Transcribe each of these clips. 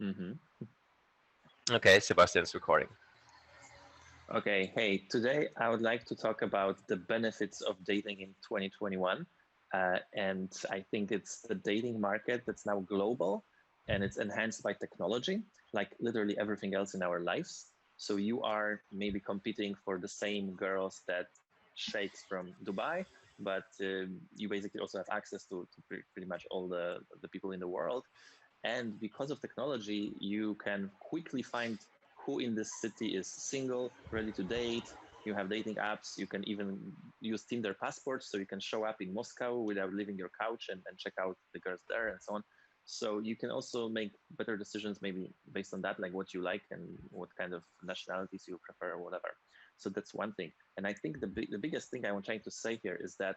Mm-hmm. Okay, Sebastian's recording. Okay, hey, today I would like to talk about the benefits of dating in 2021. And I think it's the dating market that's now global and it's enhanced by technology, like literally everything else in our lives. So you are maybe competing for the same girls that sheikhs from Dubai, but you basically also have access to pretty much all the people in the world. And because of technology, you can quickly find who in this city is single, ready to date. You have dating apps. You can even use Tinder passports, so you can show up in Moscow without leaving your couch and check out the girls there and so on. So you can also make better decisions, maybe based on that, like what you like and what kind of nationalities you prefer or whatever. So that's one thing. And I think the biggest thing I'm trying to say here is that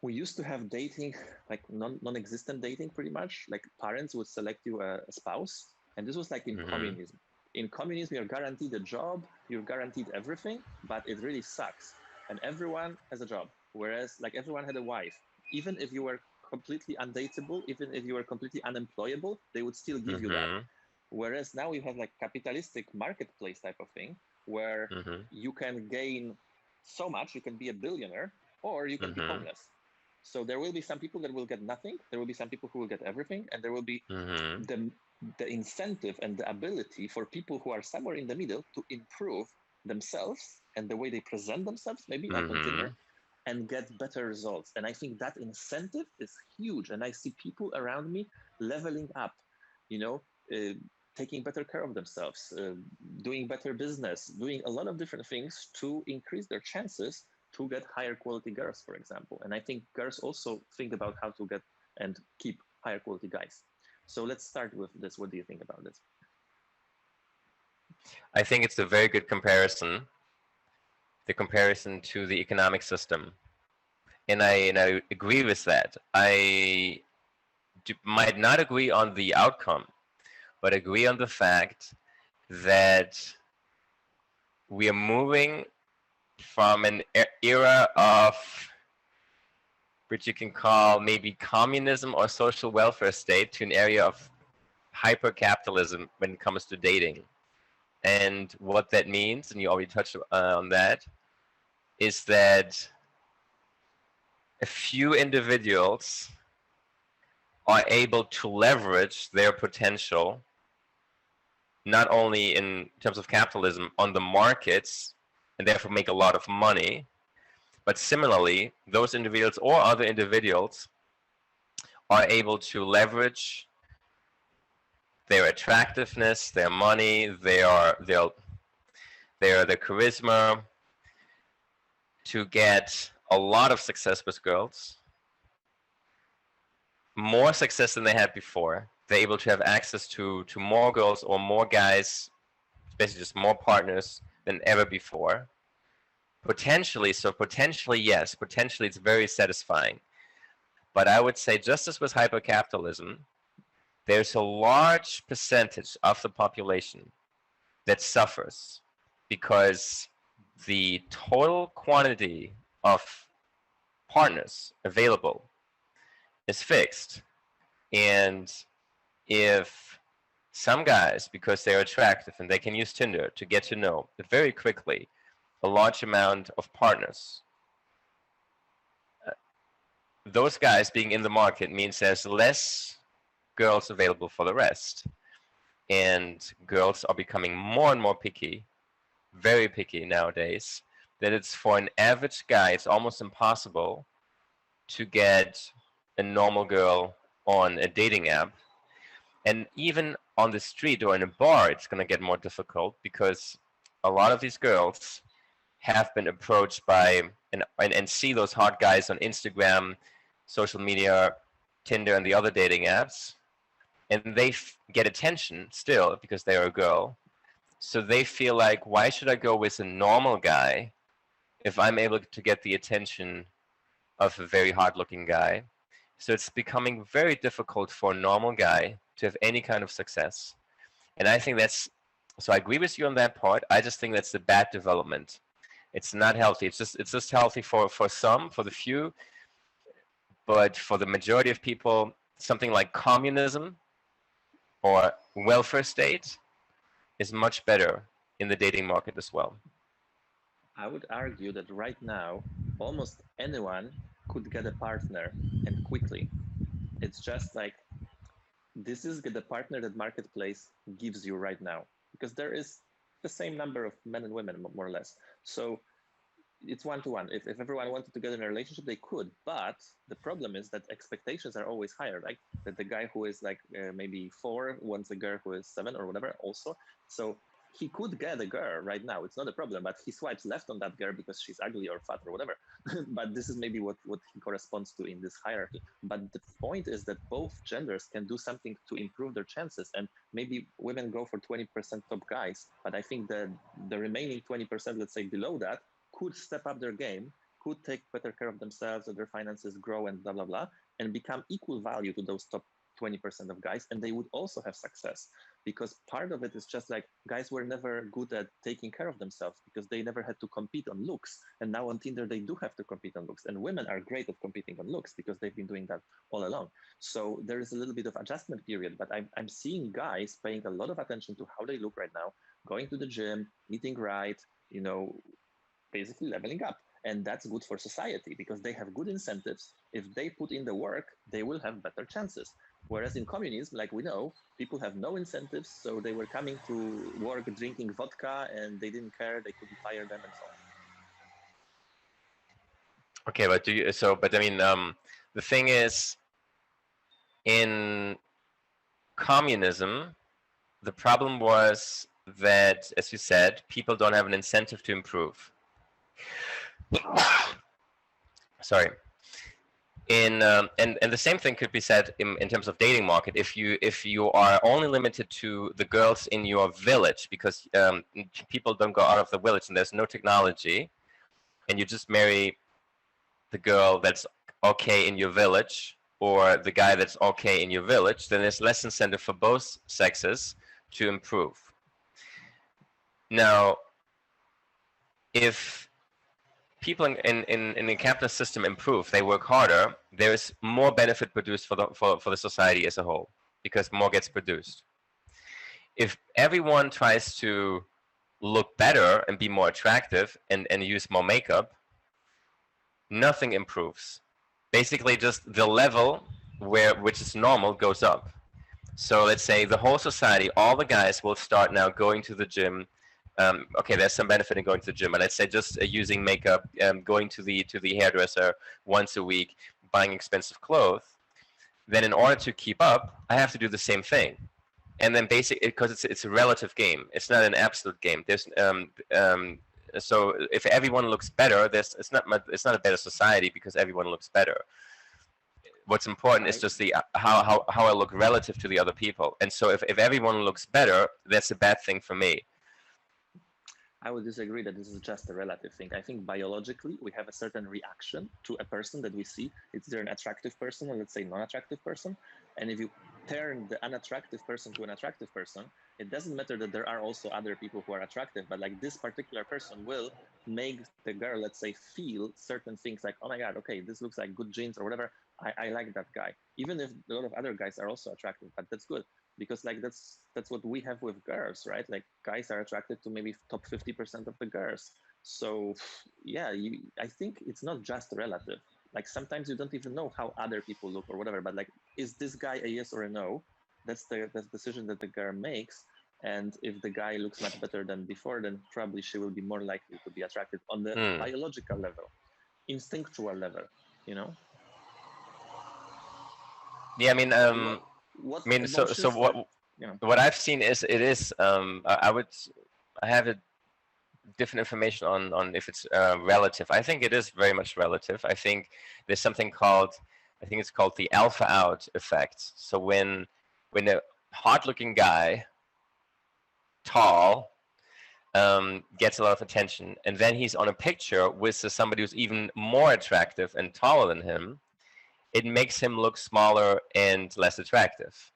we used to have dating like non-existent dating pretty much, like parents would select you a spouse, and this was like in Mm-hmm. communism. In communism you're guaranteed a job, you're guaranteed everything, but it really sucks, and everyone has a job, whereas like everyone had a wife. Even if you were completely undateable, even if you were completely unemployable, they would still give you that. Mm-hmm. Whereas now you have like capitalistic marketplace type of thing where Mm-hmm. you can gain so much, you can be a billionaire or you can be Mm-hmm. homeless. So there will be some people that will get nothing, there will be some people who will get everything, and there will be Mm-hmm. the incentive and the ability for people who are somewhere in the middle to improve themselves and the way they present themselves, maybe like on Mm-hmm. Tinder, and get better results. And I think that incentive is huge. And I see people around me leveling up, you know, uh, taking better care of themselves, doing better business, doing a lot of different things to increase their chances to get higher quality girls, for example. And I think girls also think about how to get and keep higher quality guys. So let's start with this. What do you think about this? I think it's a very good comparison, the comparison to the economic system. And I agree with that. Might not agree on the outcome, but agree on the fact that we are moving from an era of which you can call maybe communism or social welfare state to an area of hyper capitalism when it comes to dating. And what that means, and you already touched on that, is that a few individuals are able to leverage their potential not only in terms of capitalism on the markets and therefore make a lot of money, but similarly, those individuals or other individuals are able to leverage their attractiveness, their money, their charisma to get a lot of success with girls, more success than they had before. They're able to have access to more girls or more guys, basically just more partners than ever before. Potentially, yes, potentially it's very satisfying. But I would say, just as with hypercapitalism, there's a large percentage of the population that suffers because the total quantity of partners available is fixed. And if some guys, because they're attractive and they can use Tinder to get to know very quickly a large amount of partners, those guys being in the market means there's less girls available for the rest. And girls are becoming more and more picky, very picky nowadays, that it's for an average guy, it's almost impossible to get a normal girl on a dating app. And even on the street or in a bar, it's going to get more difficult because a lot of these girls have been approached by and see those hot guys on Instagram, social media, Tinder, and the other dating apps, and they get attention still because they're a girl. So they feel like, why should I go with a normal guy if I'm able to get the attention of a very hard-looking guy? So it's becoming very difficult for a normal guy to have any kind of success. And I think that's, so I agree with you on that part. I just think that's a bad development. It's not healthy. It's just healthy for some, for the few, but for the majority of people, something like communism or welfare state is much better in the dating market as well. I would argue that right now, almost anyone could get a partner and quickly. It's just like this is the partner that marketplace gives you right now because there is the same number of men and women more or less. So it's one to one. If everyone wanted to get in a relationship, they could. But the problem is that expectations are always higher. Like that the guy who is like maybe 4 wants a girl who is 7 or whatever also. So he could get a girl right now. It's not a problem, but he swipes left on that girl because she's ugly or fat or whatever. But this is maybe what he corresponds to in this hierarchy. But the point is that both genders can do something to improve their chances. And maybe women go for 20% top guys. But I think that the remaining 20%, let's say below that, could step up their game, could take better care of themselves, that their finances grow and blah, blah, blah, and become equal value to those top 20% of guys. And they would also have success because part of it is just like guys were never good at taking care of themselves because they never had to compete on looks. And now on Tinder, they do have to compete on looks. And women are great at competing on looks because they've been doing that all along. So there is a little bit of adjustment period, but I'm seeing guys paying a lot of attention to how they look right now, going to the gym, eating right, basically leveling up. And that's good for society because they have good incentives. If they put in the work, they will have better chances. Whereas in communism, like we know, people have no incentives. So they were coming to work drinking vodka and they didn't care. They couldn't fire them and so on. Okay, but the thing is, in communism, the problem was that, as you said, people don't have an incentive to improve. Sorry. And the same thing could be said in terms of dating market. If you are only limited to the girls in your village because people don't go out of the village and there's no technology, and you just marry the girl that's okay in your village or the guy that's okay in your village, then there's less incentive for both sexes to improve. Now, if people in the capitalist system improve, they work harder, there is more benefit produced for the society as a whole because more gets produced. If everyone tries to look better and be more attractive and use more makeup, nothing improves. Basically just the level which is normal goes up. So let's say the whole society, all the guys will start now going to the gym. Okay, there's some benefit in going to the gym, but let's say just using makeup, going to the hairdresser once a week, buying expensive clothes. Then in order to keep up, I have to do the same thing. And then basically, because it's a relative game, it's not an absolute game. There's so if everyone looks better, it's not a better society because everyone looks better. What's important is just the how I look relative to the other people. And so if everyone looks better, that's a bad thing for me. I would disagree that this is just a relative thing. I think biologically, we have a certain reaction to a person that we see. It's either an attractive person or let's say non-attractive person. And if you turn the unattractive person to an attractive person, it doesn't matter that there are also other people who are attractive, but like this particular person will make the girl, let's say, feel certain things like, oh my God, okay, this looks like good jeans or whatever. I like that guy. Even if a lot of other guys are also attractive, but that's good. Because like that's what we have with girls, right? Like guys are attracted to maybe top 50% of the girls. So yeah, I think it's not just relative. Like sometimes you don't even know how other people look or whatever, but like, is this guy a yes or a no? That's the decision that the girl makes. And if the guy looks much better than before, then probably she will be more likely to be attracted on the biological level, instinctual level, you know? Yeah, I mean, what I've seen is I have a different information on if it's relative. I think it is very much relative. I think there's something called, I think it's called the alpha out effect. So when a hard looking guy, tall, gets a lot of attention, and then he's on a picture with somebody who's even more attractive and taller than him, it makes him look smaller and less attractive.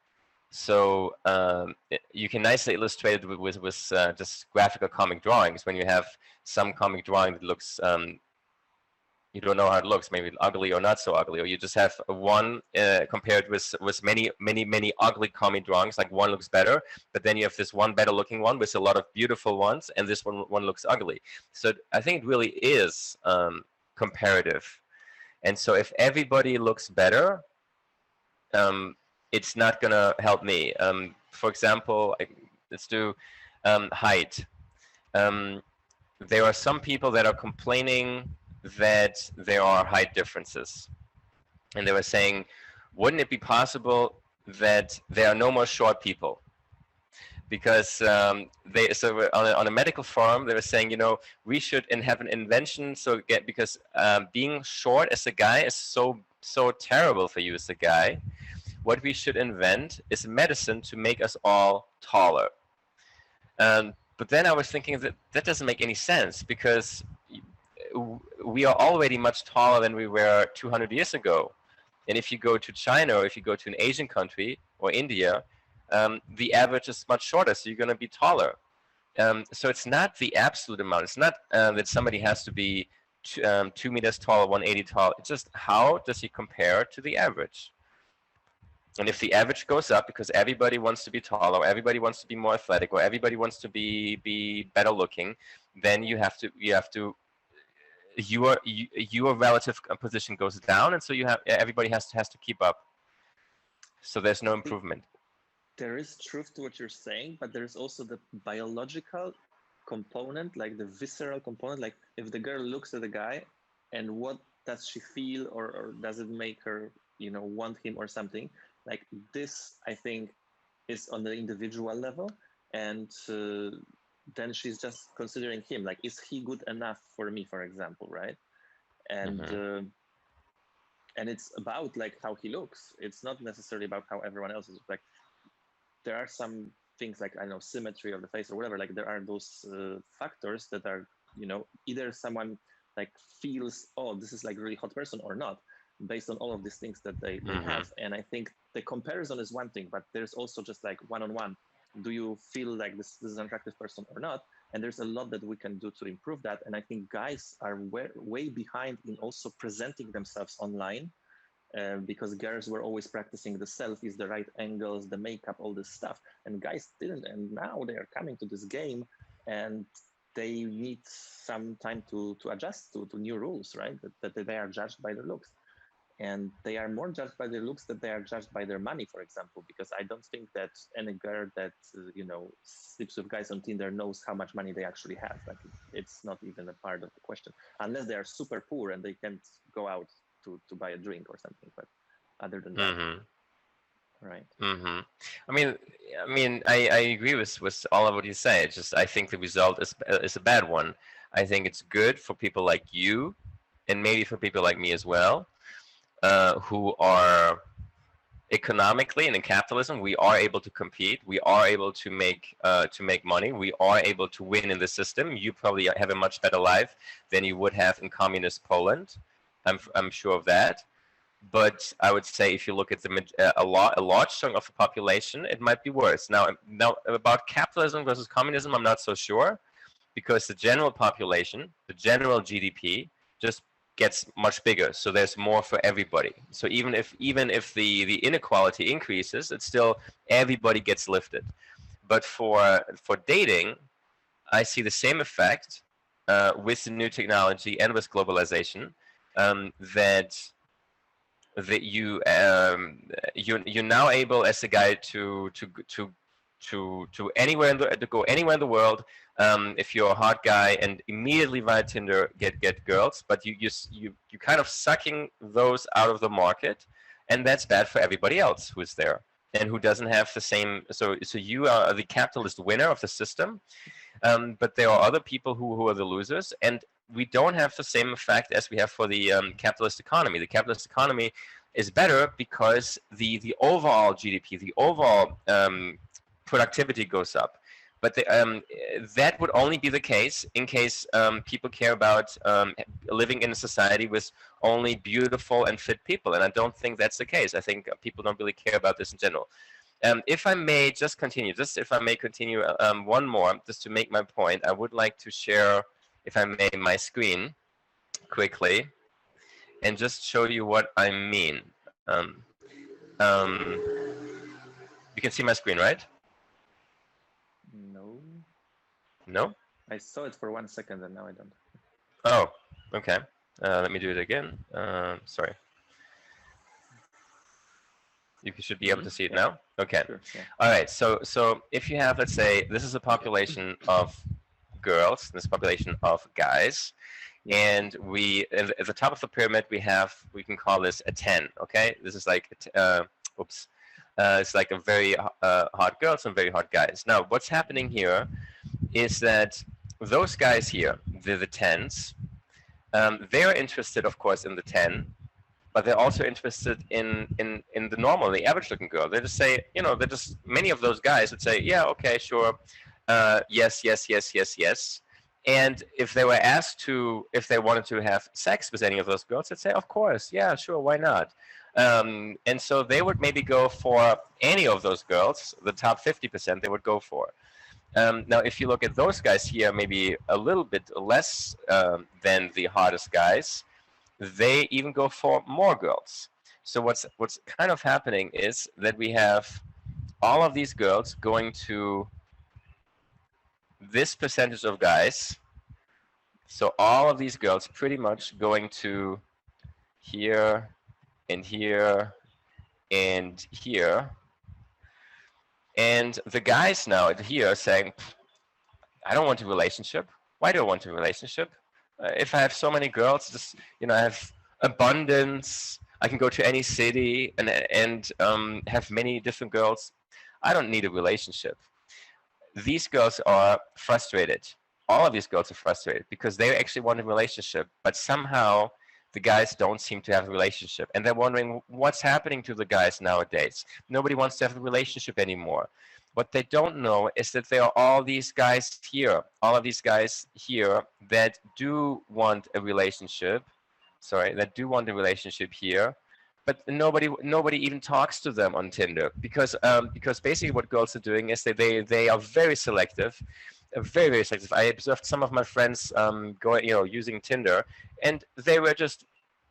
So you can nicely illustrate it with just graphical comic drawings. When you have some comic drawing that looks You don't know how it looks, maybe ugly or not so ugly, or you just have one compared with many ugly commie drawings. Like one looks better, but then you have this one better looking one with a lot of beautiful ones, and this one looks ugly. So I think it really is comparative. And so if everybody looks better, it's not gonna help me. For example, let's do height. There are some people that are complaining that there are height differences. And they were saying, wouldn't it be possible that there are no more short people? Because so on a medical forum, they were saying, you know, we should have an invention. So because being short as a guy is so terrible for you as a guy. What we should invent is a medicine to make us all taller. But then I was thinking that doesn't make any sense, because we are already much taller than we were 200 years ago. And if you go to China, or if you go to an Asian country or India, the average is much shorter, so you're going to be taller. So it's not the absolute amount. It's not that somebody has to be 2 meters tall, 180 tall. It's just how does he compare to the average? And if the average goes up because everybody wants to be taller, or everybody wants to be more athletic, or everybody wants to be better looking, then your relative position goes down, and so everybody has to keep up. So there's no improvement. There is truth to what you're saying, but there's also the biological component, like the visceral component. Like if the girl looks at the guy, and what does she feel, or does it make her, you know, want him or something? Like this, I think, is on the individual level, and then she's just considering him. Like, is he good enough for me, for example, right? And and it's about like how he looks. It's not necessarily about how everyone else is. Like, there are some things like, I don't know, symmetry of the face or whatever. Like there are those factors that are, you know, either someone like feels, oh, this is like really hot person or not, based on all of these things that they have. And I think the comparison is one thing, but there's also just like one-on-one. Do you feel like this is an attractive person or not? And there's a lot that we can do to improve that. And I think guys are way behind in also presenting themselves online, because girls were always practicing the selfies, the right angles, the makeup, all this stuff. And guys didn't. And now they are coming to this game, and they need some time to adjust to new rules, right? That they are judged by their looks. And they are more judged by their looks than they are judged by their money, for example, because I don't think that any girl that, you know, sleeps with guys on Tinder knows how much money they actually have. Like, it's not even a part of the question, unless they are super poor and they can't go out to buy a drink or something. But other than that, right. I mean, I agree with all of what you say. It's just, I think the result is a bad one. I think it's good for people like you, and maybe for people like me as well, who are economically, and in capitalism, we are able to compete. We are able to make money. We are able to win in the system. You probably have a much better life than you would have in communist Poland. I'm sure of that. But I would say if you look at a large chunk of the population, it might be worse. Now about capitalism versus communism, I'm not so sure, because the general population, the general GDP, just gets much bigger, so there's more for everybody. So even if the inequality increases, it's still everybody gets lifted. But for dating, I see the same effect with the new technology and with globalization, that you're now able as a guy to anywhere to go anywhere in the world, if you're a hot guy, and immediately via Tinder get girls, but you kind of sucking those out of the market, and that's bad for everybody else who's there and who doesn't have the same. So you are the capitalist winner of the system, but there are other people who are the losers, and we don't have the same effect as we have for the capitalist economy. The capitalist economy is better because the overall GDP, the overall productivity goes up. But that would only be the case in case people care about living in a society with only beautiful and fit people. And I don't think that's the case. I think people don't really care about this in general. If I may continue one more, just to make my point, I would like to share, if I may, my screen quickly. and just show you what I mean. Um, you can see my screen, right? No. No? I saw it for 1 second and now I don't. Oh, okay. Let me do it again. Sorry. You should be able to see it now. Okay. Sure, yeah. All right. So if you have, let's say, this is a population of girls, this population of guys, and we at the top of the pyramid we can call this a 10. Okay. This is like oops. It's like a very hot girls and very hot guys. Now, what's happening here is that those guys here, they're the 10s. They're interested, of course, in the 10, but they're also interested in the normal, the average looking girl. They just say, you know, they're just, many of those guys would say, yeah, okay, sure, yes, yes, yes, yes, yes. And if they were asked to, if they wanted to have sex with any of those girls, they'd say, of course, yeah, sure, why not? And so they would maybe go for any of those girls, the top 50% they would go for. Now, if you look at those guys here, maybe a little bit less than the hottest guys, they even go for more girls. So what's kind of happening is that we have all of these girls going to this percentage of guys. So all of these girls pretty much going to here and here and here. And the guys now here are saying, I don't want a relationship. Why do I want a relationship? If I have so many girls, just, you know, I have abundance. I can go to any city and have many different girls. I don't need a relationship. These girls are frustrated. All of these girls are frustrated because they actually want a relationship, but somehow the guys don't seem to have a relationship. And they're wondering what's happening to the guys nowadays. Nobody wants to have a relationship anymore. What they don't know is that there are all these guys here, all of these guys here that do want a relationship, that do want a relationship here, but nobody even talks to them on Tinder because basically what girls are doing is they are very selective, very very selective. I observed some of my friends using Tinder, and they were just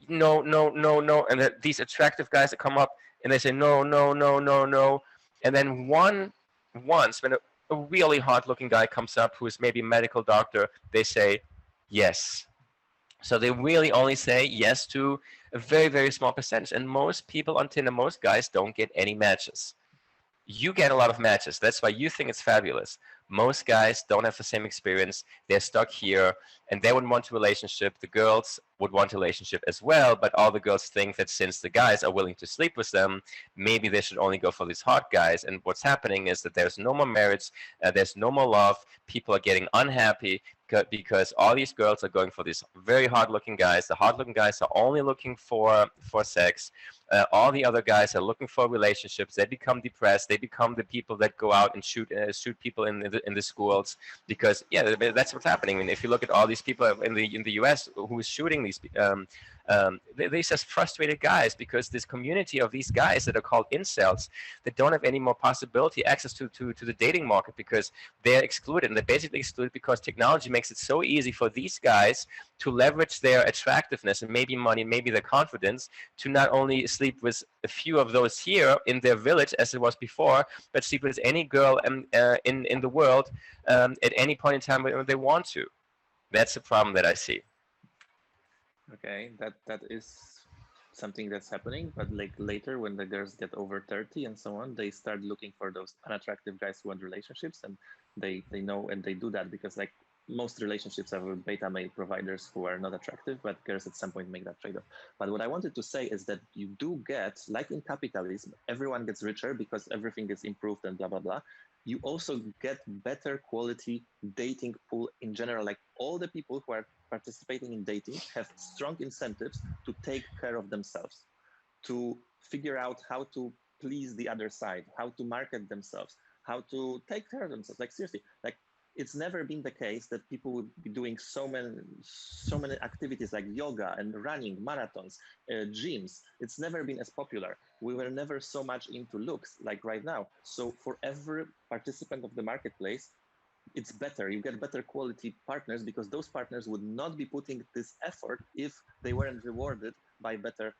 no no no no, and these attractive guys that come up and they say no no no no no, and then once when a really hot looking guy comes up who is maybe a medical doctor, they say yes. So they really only say yes to a very, very small percentage. And most people on Tinder, most guys don't get any matches. You get a lot of matches. That's why you think it's fabulous. Most guys don't have the same experience. They're stuck here and they would want a relationship. The girls would want a relationship as well, but all the girls think that since the guys are willing to sleep with them, maybe they should only go for these hot guys. And what's happening is that there's no more marriage, there's no more love. People are getting unhappy because all these girls are going for these very hot looking guys. The hot looking guys are only looking for sex. All the other guys are looking for relationships. They become depressed. They become the people that go out and shoot people in the schools because that's what's happening. And if you look at all these people in the U.S. who is shooting these, they're just frustrated guys because this community of these guys that are called incels that don't have any more possibility access to the dating market because they're excluded, and they're basically excluded because technology makes it so easy for these guys to leverage their attractiveness and maybe money, maybe their confidence to not only sleep with a few of those here in their village as it was before, but sleep with any girl in the world at any point in time when they want to. That's the problem that I see. Okay, that is something that's happening, but like later when the girls get over 30 and so on, they start looking for those unattractive guys who want relationships, and they know, and they do that because like most relationships are with beta male providers who are not attractive, but girls at some point make that trade-off. But what I wanted to say is that you do get, like in capitalism, everyone gets richer because everything is improved and blah, blah, blah. You also get better quality dating pool in general. Like all the people who are participating in dating have strong incentives to take care of themselves, to figure out how to please the other side, how to market themselves, how to take care of themselves. Like seriously, like it's never been the case that people would be doing so many activities like yoga and running, marathons, gyms. It's never been as popular. We were never so much into looks like right now. So for every participant of the marketplace, it's better. You get better quality partners because those partners would not be putting this effort if they weren't rewarded by better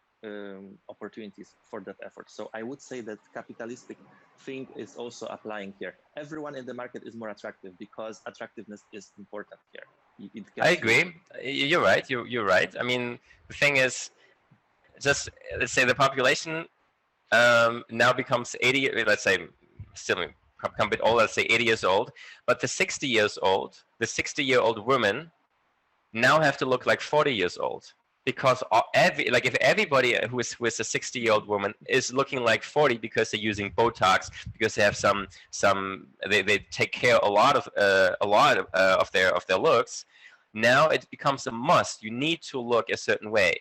opportunities for that effort. So I would say that capitalistic thing is also applying here. Everyone in the market is more attractive because attractiveness is important here. It I gets you. agree. You're right. You're right. I mean, the thing is, just let's say the population now becomes 80. Let's say still become a bit old. Let's say 80 years old. But the 60 years old, the 60-year-old women now have to look like 40 years old, because like if everybody who is a 60-year-old woman is looking like 40 because they're using Botox, because they have they take care of their looks. Now it becomes a must. You need to look a certain way,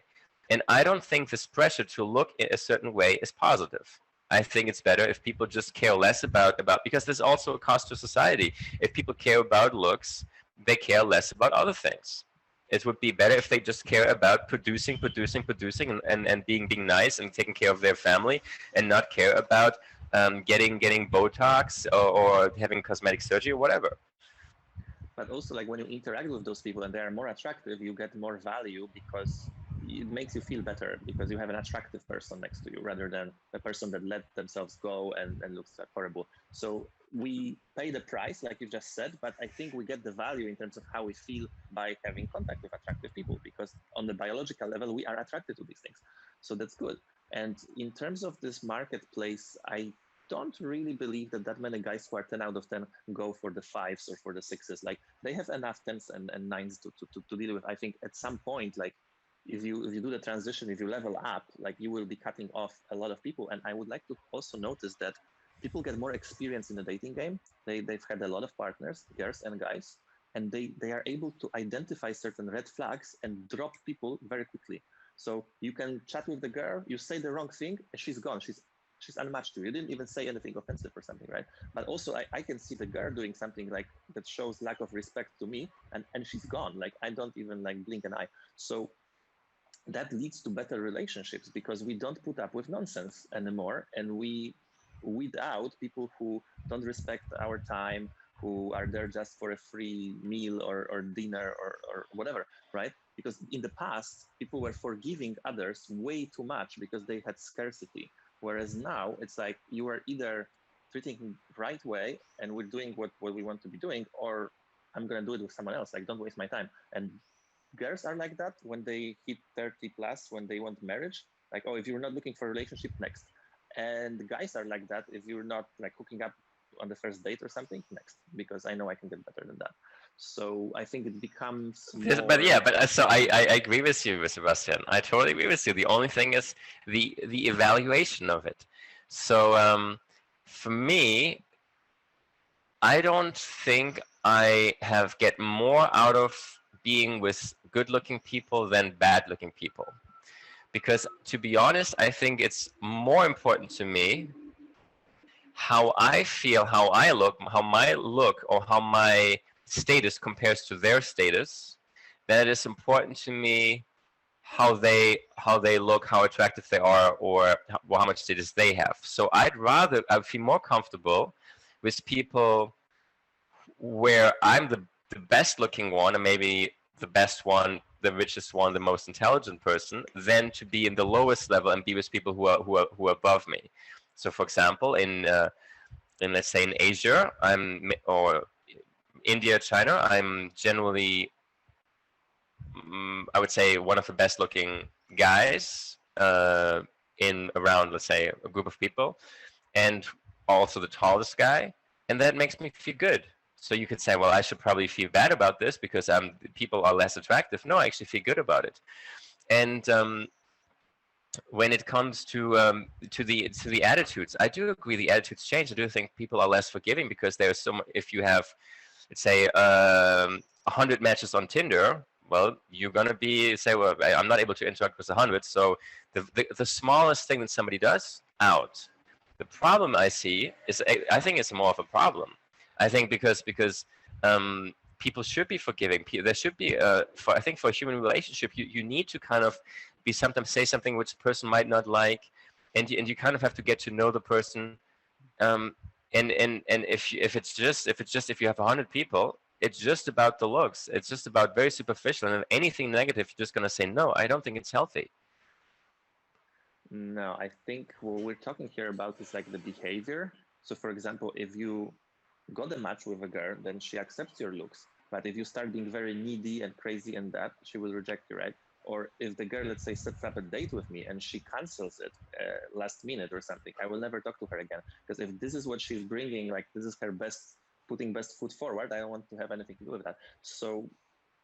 and I don't think this pressure to look in a certain way is positive. I think it's better if people just care less about because there's also a cost to society. If people care about looks, they care less about other things. It would be better if they just care about producing, and being nice and taking care of their family, and not care about getting Botox or having cosmetic surgery or whatever. But also, like when you interact with those people and they are more attractive, you get more value because it makes you feel better because you have an attractive person next to you rather than a person that let themselves go and looks like horrible. So we pay the price, like you just said, but I think we get the value in terms of how we feel by having contact with attractive people, because on the biological level, we are attracted to these things. So that's good. And in terms of this marketplace, I don't really believe that many guys who are 10 out of 10 go for the fives or for the sixes. Like they have enough tens and nines to deal with. I think at some point, like if you do the transition, if you level up, like you will be cutting off a lot of people. And I would like to also notice that people get more experience in the dating game. They've had a lot of partners, girls and guys, and they are able to identify certain red flags and drop people very quickly. So you can chat with the girl, you say the wrong thing, and she's gone. She's unmatched to you. You didn't even say anything offensive or something, right? But also I can see the girl doing something like that shows lack of respect to me, and she's gone. Like I don't even like blink an eye. So that leads to better relationships because we don't put up with nonsense anymore, and we weed out people who don't respect our time, who are there just for a free meal or dinner or whatever, right? Because in the past, people were forgiving others way too much because they had scarcity. Whereas now it's like you are either treating right way and we're doing what we want to be doing, or I'm going to do it with someone else. Like, don't waste my time. And girls are like that when they hit 30 plus, when they want marriage. Like, oh, if you're not looking for a relationship, next. And guys are like that if you're not like hooking up on the first date or something, next, because I know I can get better than that. So I think it becomes more. But yeah, but so I agree with you, Sebastian. I totally agree with you. The only thing is the evaluation of it. So for me, I don't think I have get more out of being with good-looking people than bad-looking people. Because to be honest, I think it's more important to me how I feel, how I look, how my look or how my status compares to their status, then it is important to me how they look, how attractive they are, or how much status they have. So I feel more comfortable with people where I'm the best looking one and maybe the best one, the richest one, the most intelligent person, than to be in the lowest level and be with people who are above me. So for example, in let's say in Asia, or India, China, I'm generally, I would say, one of the best looking guys in around, let's say, a group of people, and also the tallest guy, and that makes me feel good. So you could say, well, I should probably feel bad about this because people are less attractive. No, I actually feel good about it. And when it comes to the attitudes, I do agree the attitudes change. I do think people are less forgiving because there's so much. If you have, let's say, 100 matches on Tinder, well, you're gonna say, well, I'm not able to interact with 100. So the smallest thing that somebody does, out. The problem I see is, I think it's more of a problem. I think because people should be forgiving. There should be I think for a human relationship, you need to kind of sometimes say something which the person might not like, and you kind of have to get to know the person. And if it's just if you have 100 people, it's just about the looks. It's just about very superficial, and if anything negative, you're just gonna say no. I don't think it's healthy. No, I think what we're talking here about is like the behavior. So, for example, if you got a match with a girl, then she accepts your looks. But if you start being very needy and crazy and that, she will reject you, right? Or if the girl, let's say, sets up a date with me and she cancels it last minute or something, I will never talk to her again. Because if this is what she's bringing, like this is her best, putting best foot forward, I don't want to have anything to do with that. So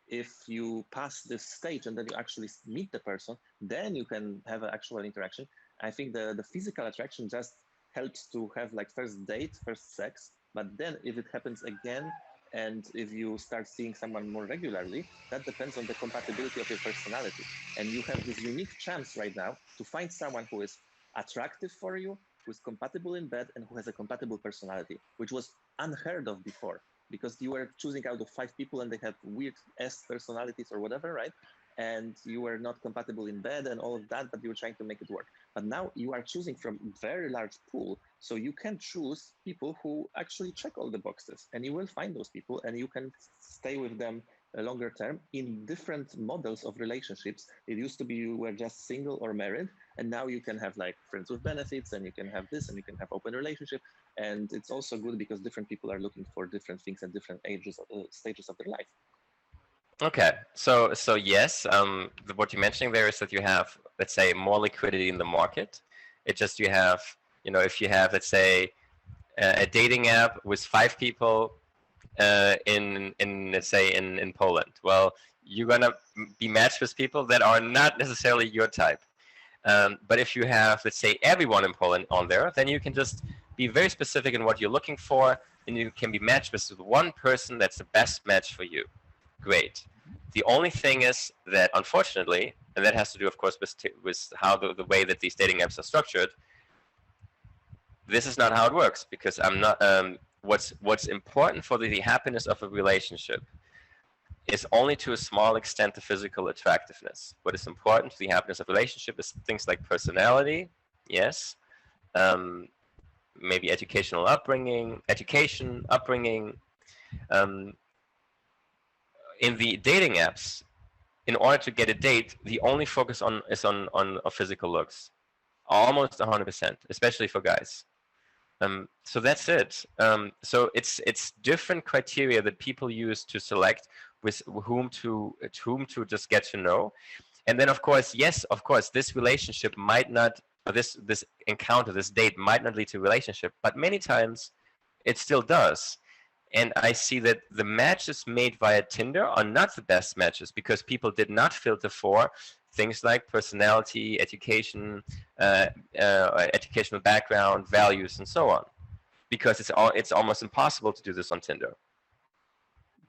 if you pass this stage and then you actually meet the person, then you can have an actual interaction. I think the physical attraction just helps to have like first date, first sex. But then if it happens again, and if you start seeing someone more regularly, that depends on the compatibility of your personality. And you have this unique chance right now to find someone who is attractive for you, who is compatible in bed, and who has a compatible personality, which was unheard of before because you were choosing out of 5 people and they had weird S personalities or whatever, right? And you were not compatible in bed and all of that, but you were trying to make it work. But now you are choosing from a very large pool, so you can choose people who actually check all the boxes, and you will find those people, and you can stay with them a longer term in different models of relationships. It used to be you were just single or married, and now you can have like friends with benefits, and you can have this, and you can have open relationship. And it's also good because different people are looking for different things at different ages, stages of their life. Okay, so yes, what you're mentioning there is that you have, let's say, more liquidity in the market. It just you have, if you have, let's say, a dating app with 5 people in let's say in Poland. Well, you're gonna be matched with people that are not necessarily your type. But if you have, let's say, everyone in Poland on there, then you can just be very specific in what you're looking for, and you can be matched with one person that's the best match for you. Great. The only thing is that, unfortunately, and that has to do, of course, with how the way that these dating apps are structured. This is not how it works, because I'm not. What's important for the happiness of a relationship is only to a small extent the physical attractiveness. What is important to the happiness of a relationship is things like personality, yes, maybe education, upbringing. Um, in the dating apps, in order to get a date, the only focus on physical looks, almost 100%, especially for guys. So that's it. So it's different criteria that people use to select with whom to just get to know, and then of course, yes, of course, this relationship might not, or this encounter, this date might not lead to a relationship, but many times it still does. And I see that the matches made via Tinder are not the best matches because people did not filter for things like personality, education, educational background, values, and so on. Because it's almost impossible to do this on Tinder.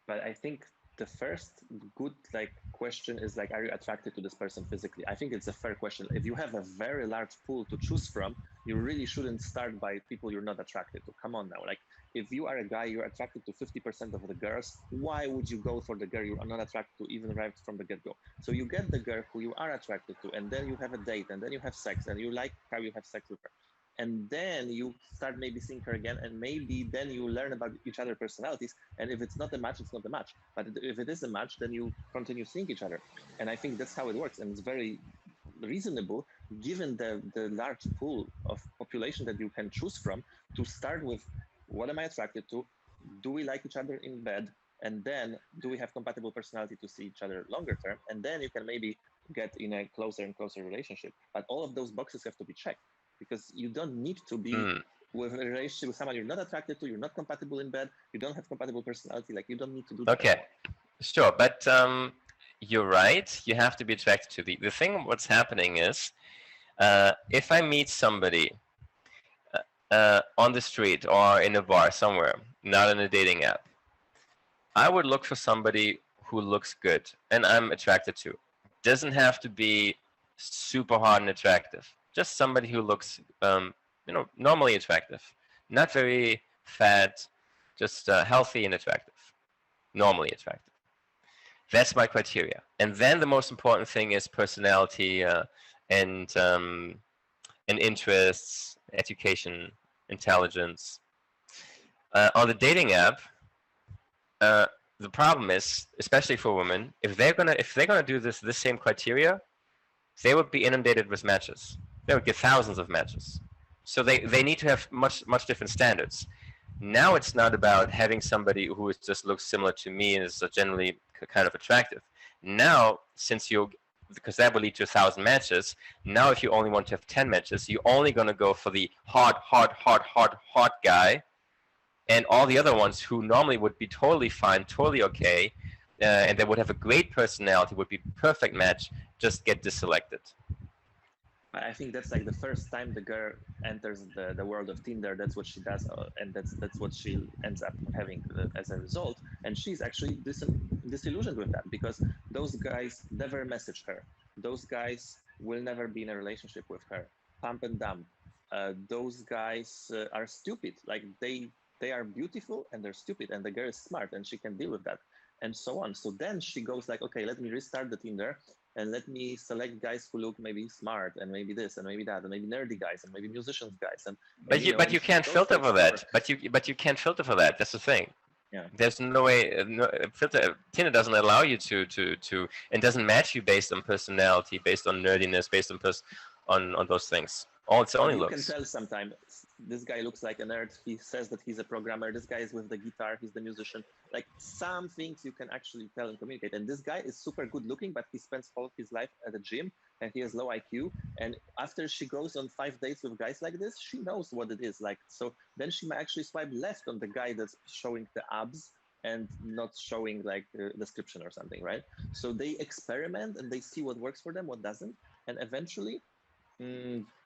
But I think the first good like question is like, are you attracted to this person physically? I think it's a fair question. If you have a very large pool to choose from, you really shouldn't start by people you're not attracted to. Come on now. Like if you are a guy, you're attracted to 50% of the girls, why would you go for the girl you are not attracted to even right from the get-go? So you get the girl who you are attracted to, and then you have a date, and then you have sex, and you like how you have sex with her, and then you start maybe seeing her again, and maybe then you learn about each other's personalities, and if it's not a match, it's not a match. But if it is a match, then you continue seeing each other. And I think that's how it works, and it's very reasonable given the large pool of population that you can choose from, to start with what am I attracted to, do we like each other in bed, and then do we have compatible personality to see each other longer term, and then you can maybe get in a closer and closer relationship. But all of those boxes have to be checked, because you don't need to be with a relationship with someone you're not attracted to, you're not compatible in bed, you don't have compatible personality. Like you don't need to do that. Okay, sure, but you're right. You have to be attracted to the thing. What's happening is, if I meet somebody on the street or in a bar somewhere, not in a dating app, I would look for somebody who looks good and I'm attracted to. Doesn't have to be super hot and attractive. Just somebody who looks, normally attractive. Not very fat, just healthy and attractive. Normally attractive. That's my criteria. And then the most important thing is personality and interests, education, intelligence. On the dating app, the problem is, especially for women, if they're gonna do this same criteria, they would be inundated with matches. They would get thousands of matches. So they need to have much different standards. Now it's not about having somebody who is just looks similar to me and is generally kind of attractive. Now, because that will lead to 1,000 matches. Now, if you only want to have 10 matches, you're only going to go for the hot guy, and all the other ones who normally would be totally fine, totally okay, and they would have a great personality, would be perfect match, just get deselected. I think that's like the first time the girl enters the world of Tinder. That's what she does, and that's what she ends up having as a result. And she's actually disillusioned with that, because those guys never message her. Those guys will never be in a relationship with her. Pump and dump. Those guys are stupid. Like they are beautiful and they're stupid, and the girl is smart and she can deal with that, and so on. So then she goes like, okay, let me restart the Tinder, and let me select guys who look maybe smart, and maybe this, and maybe that, and maybe nerdy guys, and maybe musicians guys. And but you can't filter for that. But you can't filter for that. That's the thing. Yeah. There's no way. Filter. Tinder doesn't allow you to and doesn't match you based on personality, based on nerdiness, based on those things. It's only looks. You can tell sometimes this guy looks like a nerd. He says that he's a programmer. This guy is with the guitar. He's the musician. Like some things you can actually tell and communicate. And this guy is super good looking, but he spends all of his life at the gym and he has low IQ. And after she goes on 5 dates with guys like this, she knows what it is like. So then she might actually swipe left on the guy that's showing the abs and not showing like a description or something, right? So they experiment and they see what works for them, what doesn't. And eventually,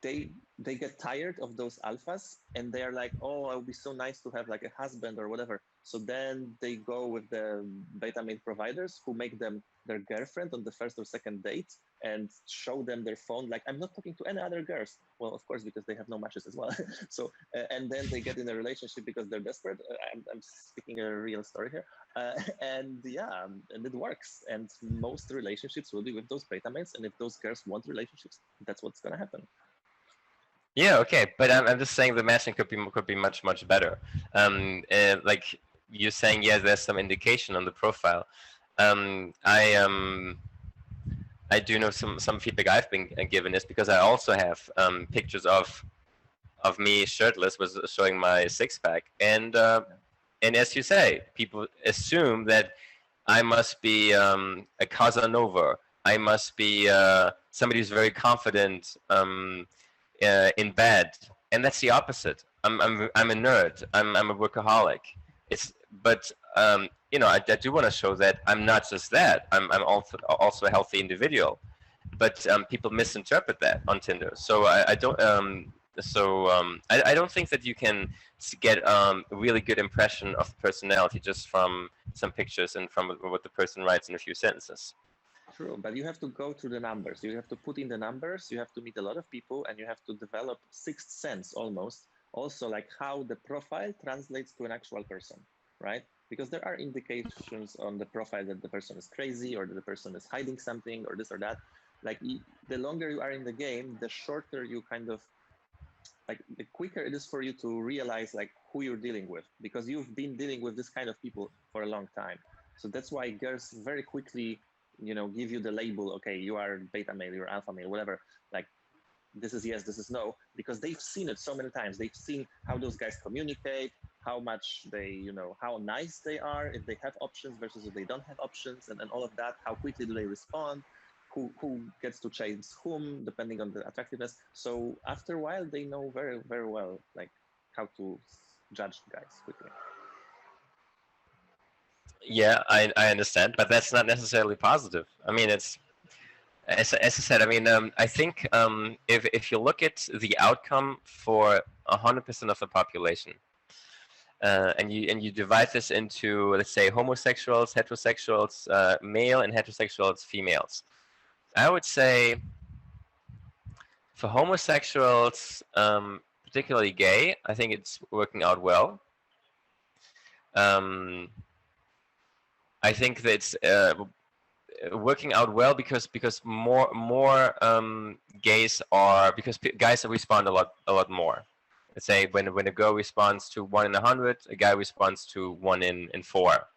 they get tired of those alphas, and they're like, oh, it would be so nice to have like a husband or whatever. So then they go with the beta male providers who make them their girlfriend on the first or second date and show them their phone. Like, I'm not talking to any other girls. Well, of course, because they have no matches as well. So, and then they get in a relationship because they're desperate. I'm speaking a real story here. And yeah, and it works. And most relationships will be with those beta males. And if those girls want relationships, that's what's going to happen. Yeah, okay, but I'm just saying the matching could be much better. Like you're saying, yeah, there's some indication on the profile. I do know some feedback I've been given is because I also have pictures of me shirtless, was showing my six-pack, and as you say, people assume that I must be a Casanova. I must be somebody who's very confident in bed, and that's the opposite. I'm a nerd. I'm a workaholic. But you know, I do want to show that I'm not just that. I'm also a healthy individual. But people misinterpret that on Tinder. So I don't. I don't think that you can get a really good impression of the personality just from some pictures and from what the person writes in a few sentences. True, but you have to go through the numbers. You have to put in the numbers. You have to meet a lot of people, and you have to develop sixth sense almost. Also, like how the profile translates to an actual person, right? Because there are indications on the profile that the person is crazy or that the person is hiding something or this or that. Like the longer you are in the game, the shorter you kind of, like the quicker it is for you to realize like who you're dealing with, because you've been dealing with this kind of people for a long time. So that's why girls very quickly, you know, give you the label, okay, you are beta male, you're alpha male, whatever. Like this is yes, this is no, because they've seen it so many times. They've seen how those guys communicate, how much they, you know, how nice they are, if they have options versus if they don't have options, and all of that. How quickly do they respond? Who gets to chase whom, depending on the attractiveness. So after a while, they know very, very well, like how to judge guys quickly. Yeah, I understand, but that's not necessarily positive. I mean, it's as I said. I mean, I think if you look at the outcome for 100% of the population, and you divide this into, let's say, homosexuals, heterosexuals, male, and heterosexuals, females, I would say for homosexuals, particularly gay, I think it's working out well. I think that it's working out well because more gays are, because guys respond a lot more. Let's say when a girl responds to 1 in 100, a guy responds to 1 in 4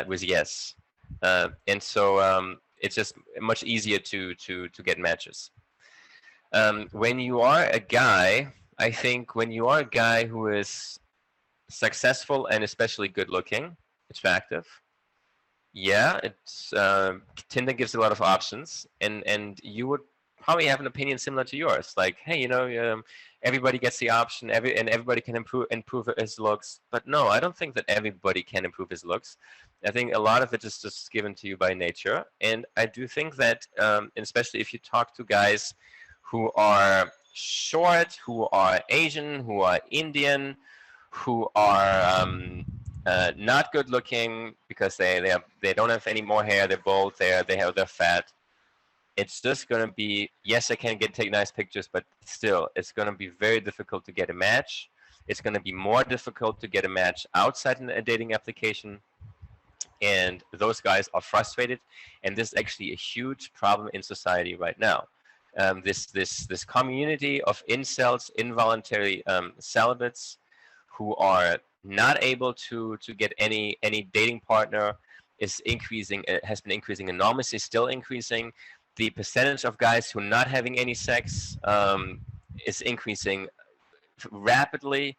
with yes, and so it's just much easier to get matches. When you are a guy, I think when you are a guy who is successful and especially good looking, attractive, yeah, it's Tinder gives a lot of options, and you would probably have an opinion similar to yours. Like, hey, everybody gets the option, and everybody can improve his looks. But no, I don't think that everybody can improve his looks. I think a lot of it is just given to you by nature, and I do think that, especially if you talk to guys who are short, who are Asian, who are Indian, who are not good looking because they don't have any more hair, they're bald, they're fat. It's just gonna be, yes, I can take nice pictures, but still, it's gonna be very difficult to get a match. It's gonna be more difficult to get a match outside a dating application, and those guys are frustrated. And this is actually a huge problem in society right now. This community of incels, involuntary celibates, who are not able to get any dating partner, is increasing. It has been increasing enormously, still increasing. The percentage of guys who are not having any sex is increasing rapidly,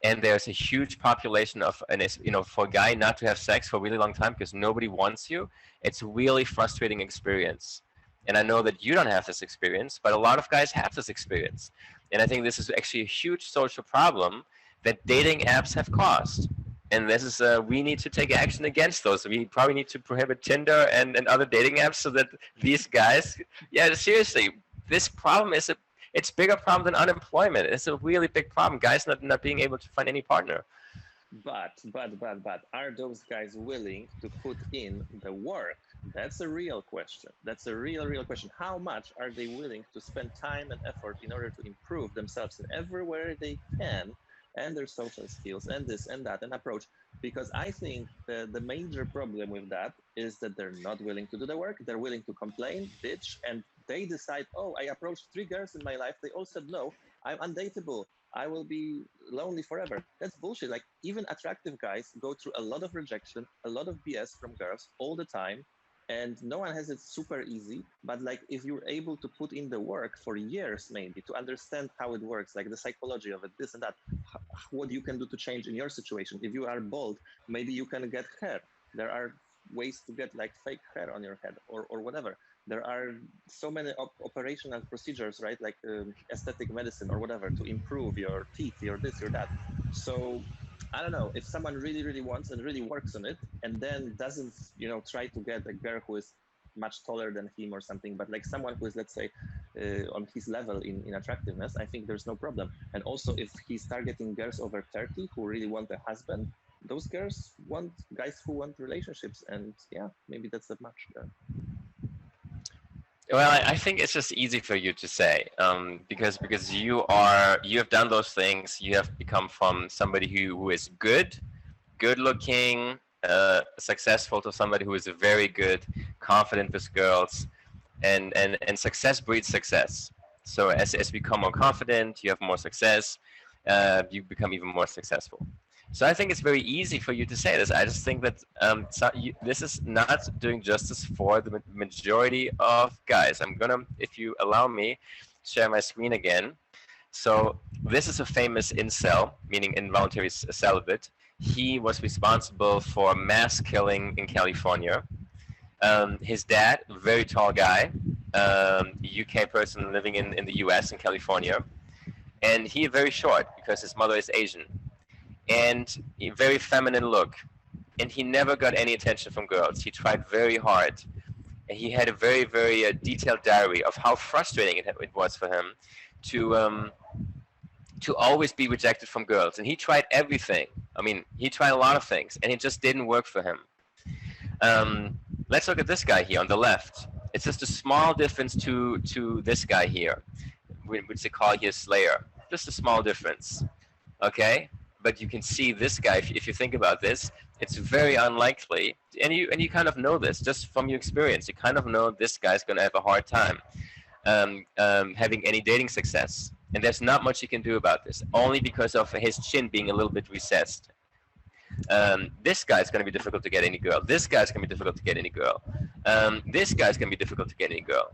and there's a huge population of, and it's, for a guy not to have sex for a really long time because nobody wants you, it's a really frustrating experience. And I know that you don't have this experience, but a lot of guys have this experience. And I think this is actually a huge social problem that dating apps have caused. And this is, we need to take action against those. We probably need to prohibit Tinder and other dating apps so that these guys, yeah, seriously, this problem it's bigger problem than unemployment. It's a really big problem. Guys not being able to find any partner. But are those guys willing to put in the work? That's a real question. That's a real question. How much are they willing to spend time and effort in order to improve themselves in everywhere they can, and their social skills, and this and that, and approach? Because I think the major problem with that is that they're not willing to do the work. They're willing to complain, bitch, and they decide, oh, I approached 3 girls in my life. They all said no. I'm undateable. I will be lonely forever. That's bullshit. Like, even attractive guys go through a lot of rejection, a lot of BS from girls all the time, and no one has it super easy. But like, if you're able to put in the work for years, maybe to understand how it works, like the psychology of it, this and that, what you can do to change in your situation. If you are bald, maybe you can get hair. There are ways to get like fake hair on your head or whatever. There are so many operational procedures, right? Like aesthetic medicine or whatever, to improve your teeth, your this, your that. So I don't know, if someone really wants and really works on it, and then doesn't, try to get a girl who is much taller than him or something, but like someone who is, let's say, on his level in attractiveness, I think there's no problem. And also, if he's targeting girls over 30 who really want a husband, those girls want guys who want relationships, and yeah, maybe that's a match there. Well, I think it's just easy for you to say, because you have done those things. You have become from somebody who is good looking, successful, to somebody who is very good, confident with girls, and success breeds success. So as you become more confident, you have more success, you become even more successful. So I think it's very easy for you to say this. I just think that this is not doing justice for the majority of guys. I'm gonna, if you allow me, share my screen again. So this is a famous incel, meaning involuntary celibate. He was responsible for mass killing in California. His dad, very tall guy, UK person living in the US in California. And he very short because his mother is Asian. And a very feminine look, and he never got any attention from girls. He tried very hard, and he had a very detailed diary of how frustrating it was for him to always be rejected from girls. And he tried everything. I mean, he tried a lot of things, and it just didn't work for him. Let's look at this guy here on the left. It's just a small difference to this guy here, which they call here Slayer. Just a small difference, okay? But you can see this guy, if you think about this, it's very unlikely, and you kind of know this just from your experience. You kind of know this guy's going to have a hard time having any dating success. And there's not much you can do about this, only because of his chin being a little bit recessed. This guy's going to be difficult to get any girl. This guy's going to be difficult to get any girl. This guy's going to be difficult to get any girl.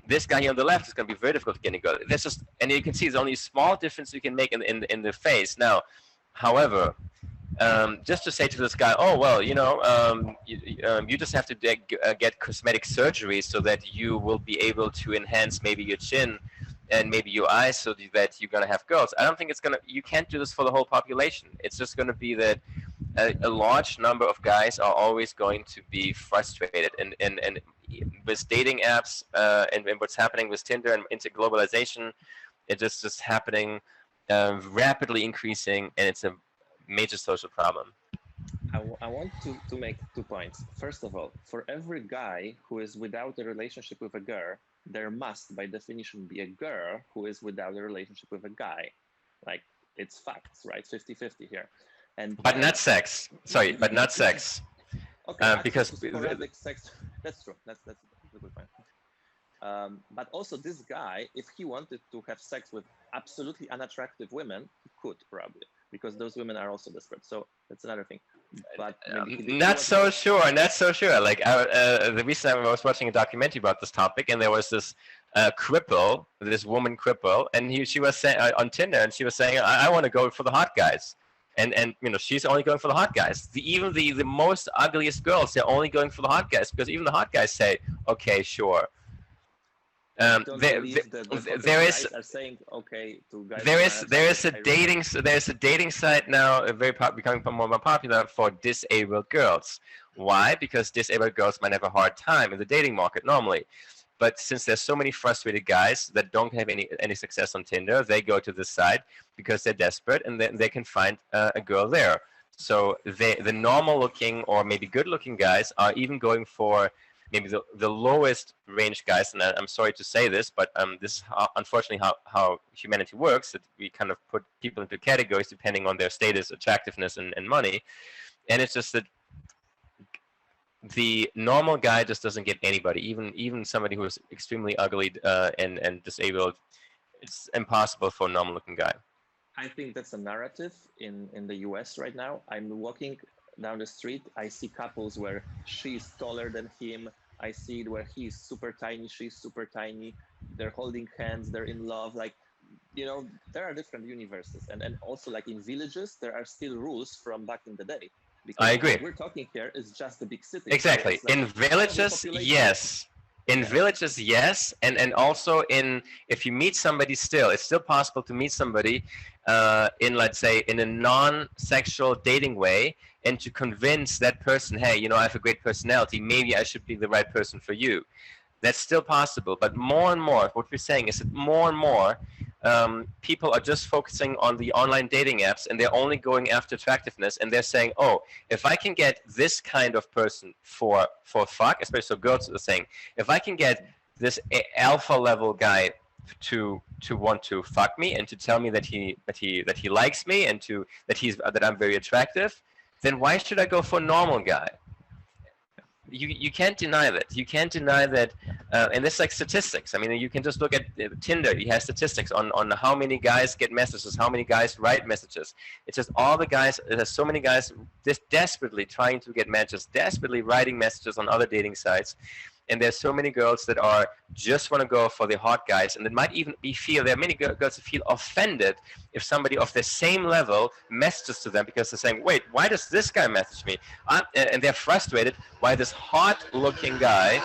this guy here on the left is going to be very difficult to get a girl. There's just, and you can see there's only a small difference you can make in the face. Now, however, just to say to this guy, oh well, you just have to get cosmetic surgery so that you will be able to enhance maybe your chin and maybe your eyes so that you're gonna have girls. I don't think it's gonna. You can't do this for the whole population. It's just gonna be that a large number of guys are always going to be frustrated, and with dating apps and what's happening with Tinder and into globalization, it's just happening, rapidly increasing, and it's a major social problem. I want to make 2 points. First of all, for every guy who is without a relationship with a girl, there must, by definition, be a girl who is without a relationship with a guy. Like, it's facts, right? 50-50 here. But not sex. Sorry, but not sex. Okay, because sporadic sex. That's true. That's a good point. But also, this guy, if he wanted to have sex with absolutely unattractive women, he could probably, because those women are also desperate. So that's another thing. But not so sure. Like the recent time I was watching a documentary about this topic, and there was this cripple, this woman cripple, and she was saying on Tinder, and she was saying, I want to go for the hot guys. And she's only going for the hot guys. Even the most ugliest girls, they're only going for the hot guys, because even the hot guys say, okay, sure. There is a dating site now becoming more and more popular for disabled girls. Why? Because disabled girls might have a hard time in the dating market normally. But since there's so many frustrated guys that don't have any success on Tinder, they go to this site because they're desperate, and then they can find a girl there. So the normal looking or maybe good looking guys are even going for maybe the lowest range guys. And I'm sorry to say this, but this is unfortunately how humanity works, that we kind of put people into categories depending on their status, attractiveness, and money. And it's just that the normal guy just doesn't get anybody, even somebody who is extremely ugly and disabled. It's impossible for a normal looking guy. I think that's a narrative in the US right now. I'm walking down the street, I see couples where she's taller than him. I see it where he's super tiny, she's super tiny. They're holding hands, they're in love. Like, there are different universes. And also, like in villages, there are still rules from back in the day. Because I agree. what we're talking here is just the big city. Exactly. So like in villages, yes. In villages, yes. And also if you meet somebody still, it's still possible to meet somebody in, let's say, in a non-sexual dating way, and to convince that person, hey, I have a great personality, maybe I should be the right person for you. That's still possible. But more and more, what we're saying is that more and more people are just focusing on the online dating apps, and they're only going after attractiveness, and they're saying, oh, if I can get this kind of person for fuck, especially so girls are saying, if I can get this alpha level guy to want to fuck me and to tell me that he likes me and that I'm very attractive, then why should I go for a normal guy? You can't deny that. You can't deny that, and it's like statistics. I mean, you can just look at Tinder. You have statistics on how many guys get messages, how many guys write messages. It's just all the guys. There's so many guys just desperately trying to get matches, desperately writing messages on other dating sites. And there's so many girls that are just want to go for the hot guys, and it might even there are many girls who feel offended if somebody of the same level messages to them, because they're saying, wait, why does this guy message me? And they're frustrated why this hot-looking guy,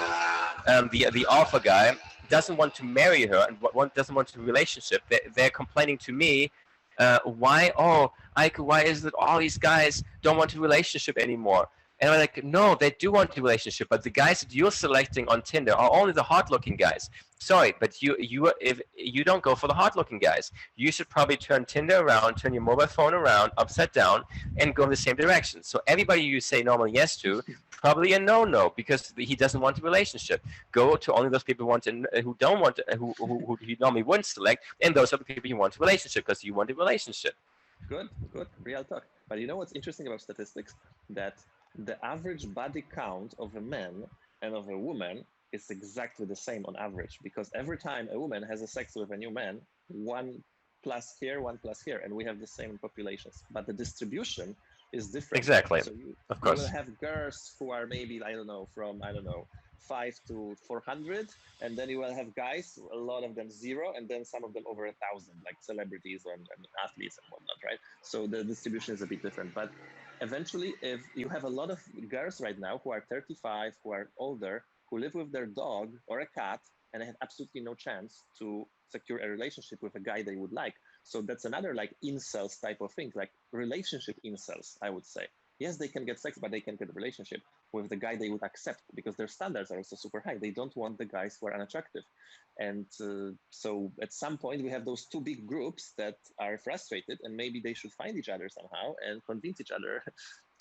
the alpha guy, doesn't want to marry her and doesn't want a relationship. They're complaining to me, why is it all these guys don't want a relationship anymore? And I'm like, no, they do want a relationship, but the guys that you're selecting on Tinder are only the hot-looking guys. Sorry, but if you don't go for the hot-looking guys, you should probably turn Tinder around, turn your mobile phone around, upside down, and go in the same direction. So everybody you say normally yes to, probably a no-no, because he doesn't want a relationship. Go to only those people who don't want who you normally wouldn't select, and those are the people you want a relationship because you want a relationship. Good, real talk. But you know what's interesting about statistics? That the average body count of a man and of a woman is exactly the same on average, because every time a woman has a sex with a new man, 1+ here, 1+ here, and we have the same populations, but the distribution is different. Exactly. So of course. You will have girls who are maybe, from 5 to 400, and then you will have guys, a lot of them 0, and then some of them over 1,000, like celebrities and athletes and whatnot, right? So the distribution is a bit different. But eventually, if you have a lot of girls right now who are 35, who are older, who live with their dog or a cat, and have absolutely no chance to secure a relationship with a guy they would like. So that's another like incels type of thing, like relationship incels, I would say. Yes, they can get sex, but they can get a relationship with the guy they would accept because their standards are also super high. They don't want the guys who are unattractive. And so at some point, we have those two big groups that are frustrated, and maybe they should find each other somehow and convince each other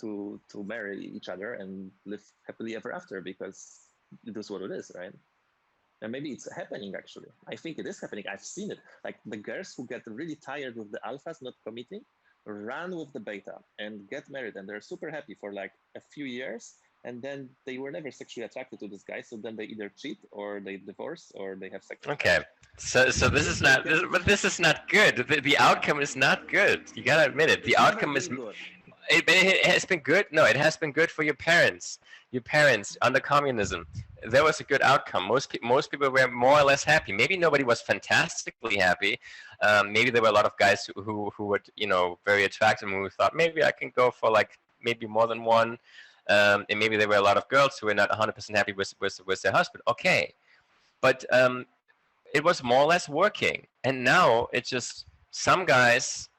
to marry each other and live happily ever after, because it is what it is, right? And maybe it's happening actually. I think it is happening. I've seen it. Like the girls who get really tired with the alphas not committing, run with the beta and get married, and they're super happy for like a few years, and then they were never sexually attracted to this guy, so then they either cheat or they divorce or they have sex with Okay, her. so this is not, but this is not good. The outcome is not good. You gotta admit it. The It's never outcome is, been good. it has been good. No, it has been good for your parents. Your parents under communism, there was a good outcome. Most people were more or less happy. Maybe nobody was fantastically happy. Maybe there were a lot of guys who were, you know, very attractive and who thought maybe I can go for like maybe more than one. And maybe there were a lot of girls who were not 100% happy with their husband. Okay, but it was more or less working. And now it's just some guys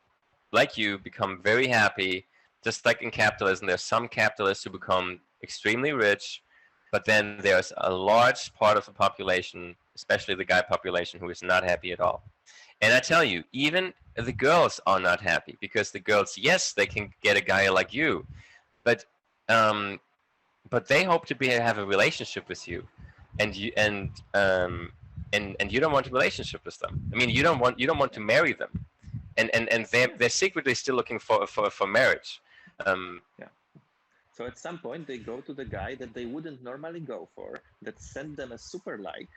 like you become very happy. Just like in capitalism, there's some capitalists who become extremely rich, but then there's a large part of the population, especially the guy population, who is not happy at all. And I tell you, even the girls are not happy, because the girls, yes, they can get a guy like you, but um, they hope to have a relationship with you, and you don't want a relationship with them. I mean, you don't want to marry them, and they're secretly still looking for marriage. Yeah. So at some point they go to the guy that they wouldn't normally go for, that sent them a super like,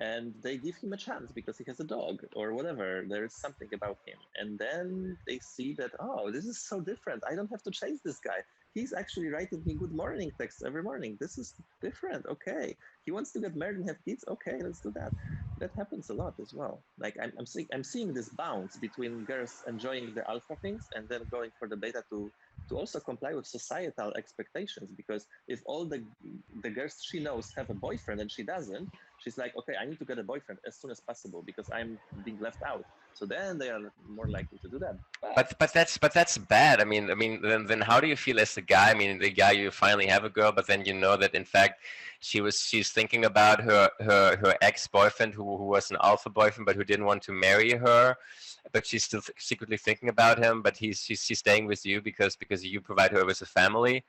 and they give him a chance because he has a dog or whatever. There's something about him, and then they see that, oh, this is so different. I don't have to chase this guy. He's actually writing me good morning texts every morning. This is different. Okay, he wants to get married and have kids. Okay, let's do that. That happens a lot as well. Like I'm seeing this bounce between girls enjoying the alpha things and then going for the beta to also comply with societal expectations, because if all the girls she knows have a boyfriend and she doesn't, she's like, okay, I need to get a boyfriend as soon as possible because I'm being left out. So then they are more likely to do that. But that's bad. I mean, then how do you feel as a guy? I mean, the guy, you finally have a girl, but then you know that in fact she's thinking about her ex-boyfriend who was an alpha boyfriend, but who didn't want to marry her, but she's still secretly thinking about him. But she's staying with you because you provide her with a family.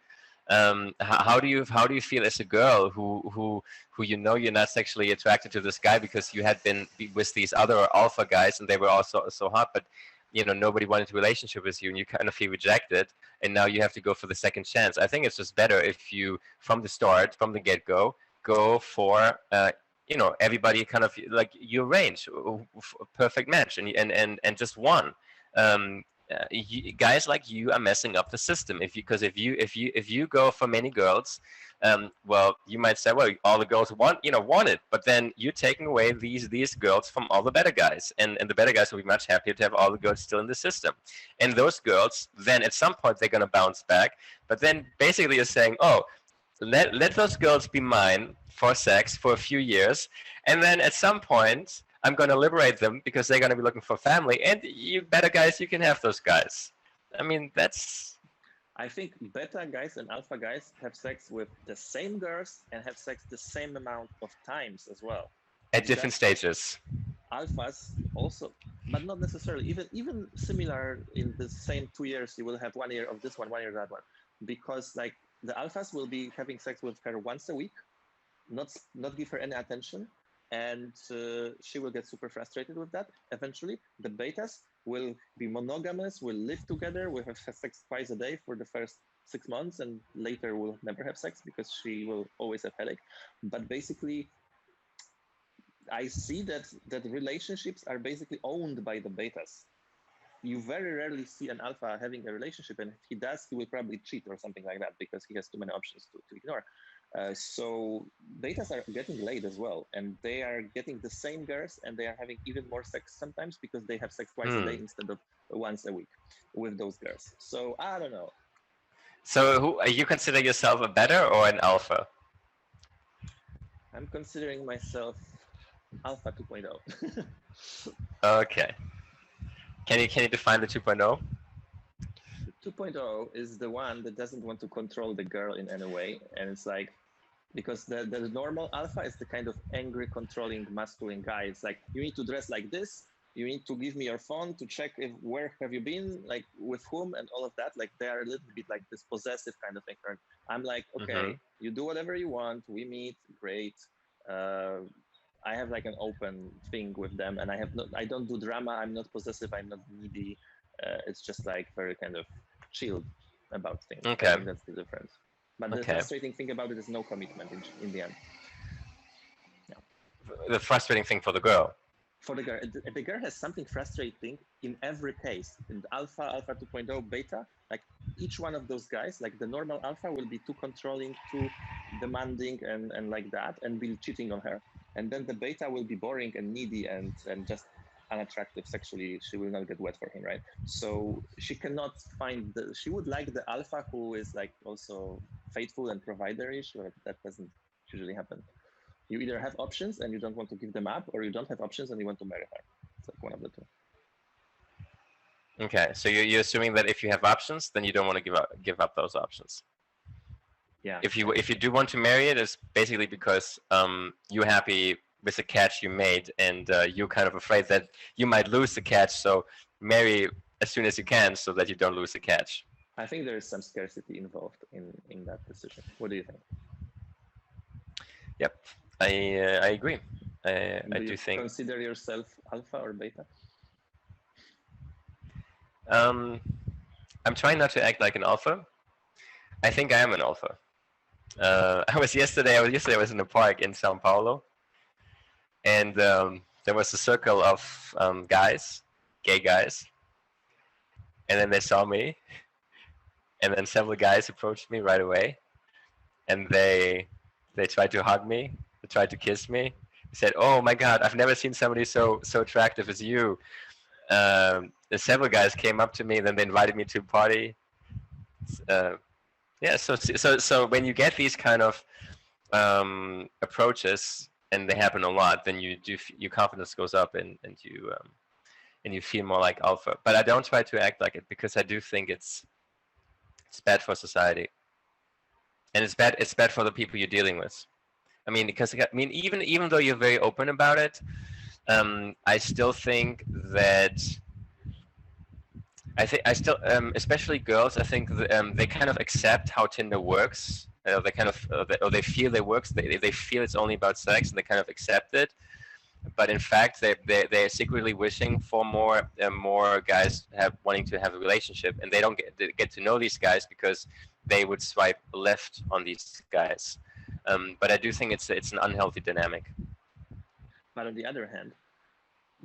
How do you feel as a girl who you know you're not sexually attracted to this guy because you had been with these other alpha guys and they were also so hot, but you know nobody wanted a relationship with you and you kind of feel rejected, and now you have to go for the second chance. I think it's just better if you from the start, from the get-go, go for everybody kind of like your range, perfect match, and just one. Guys like you are messing up the system if you go for many girls. Well, you might say, well, all the girls want it, but then you're taking away these girls from all the better guys, and the better guys will be much happier to have all the girls still in the system. And those girls, then at some point they're going to bounce back, but then basically you're saying, oh, let those girls be mine for sex for a few years, and then at some point I'm going to liberate them because they're going to be looking for family, and you better guys, you can have those guys. I mean, that's... I think beta guys and alpha guys have sex with the same girls and have sex the same amount of times as well. At different stages. Alphas also, but not necessarily. Even similar in the same 2 years, you will have 1 year of this one year of that one, because like the alphas will be having sex with her once a week, not give her any attention, and she will get super frustrated with that. Eventually, the betas will be monogamous, will live together, will have sex twice a day for the first 6 months, and later will never have sex because she will always have headache. But basically, I see that relationships are basically owned by the betas. You very rarely see an alpha having a relationship, and if he does, he will probably cheat or something like that because he has too many options to ignore. So betas are getting laid as well, and they are getting the same girls, and they are having even more sex sometimes because they have sex twice a day instead of once a week with those girls. So I don't know. So who you consider yourself a beta or an alpha? I'm considering myself alpha 2.0. Okay. Can you define the 2.0? The 2.0 is the one that doesn't want to control the girl in any way, and it's like, because the normal alpha is the kind of angry, controlling, masculine guy. It's like, you need to dress like this, you need to give me your phone to check if where have you been, like with whom, and all of that. Like they are a little bit like this possessive kind of thing. I'm like, okay, you do whatever you want, we meet, great. I have like an open thing with them, and I don't do drama, I'm not possessive, I'm not needy. It's just like very kind of chilled about things. Okay. I think that's the difference. But the frustrating thing about it is no commitment in the end. Yeah. The frustrating thing for the girl. For the girl has something frustrating in every case. In the alpha 2.0, beta, like each one of those guys, like the normal alpha will be too controlling, too demanding, and like that, and be cheating on her. And then the beta will be boring and needy and just unattractive sexually. She will not get wet for him, right? So she cannot find she would like the alpha who is like also faithful and providerish, but that doesn't usually happen. You either have options and you don't want to give them up, or you don't have options and you want to marry her. It's like one of the two. Okay, so you're assuming that if you have options, then you don't want to give up those options. Yeah. If you do want to marry it, it's basically because you're happy with the catch you made, and you're kind of afraid that you might lose the catch. So marry as soon as you can, so that you don't lose the catch. I think there is some scarcity involved in that decision. What do you think? Yep, I agree. I do think. Consider yourself alpha or beta? I'm trying not to act like an alpha. I think I am an alpha. I was yesterday I was in a park in Sao Paulo, and there was a circle of guys, gay guys, and then they saw me, and then several guys approached me right away, and they tried to hug me, they tried to kiss me. They said, "Oh my God, I've never seen somebody so attractive as you." Several guys came up to me, then they invited me to a party. Yeah, so when you get these kind of approaches, and they happen a lot, then your confidence goes up, and you feel more like alpha. But I don't try to act like it, because I do think it's bad for society, and it's bad for the people you're dealing with. I mean, because even though you're very open about it, I still think that. I still, especially girls, I think they kind of accept how Tinder works. They kind of, or they feel it works. They feel it's only about sex, and they kind of accept it. But in fact, they're secretly wishing for more guys wanting to have a relationship, and they don't get to know these guys because they would swipe left on these guys. But I do think it's an unhealthy dynamic. But on the other hand,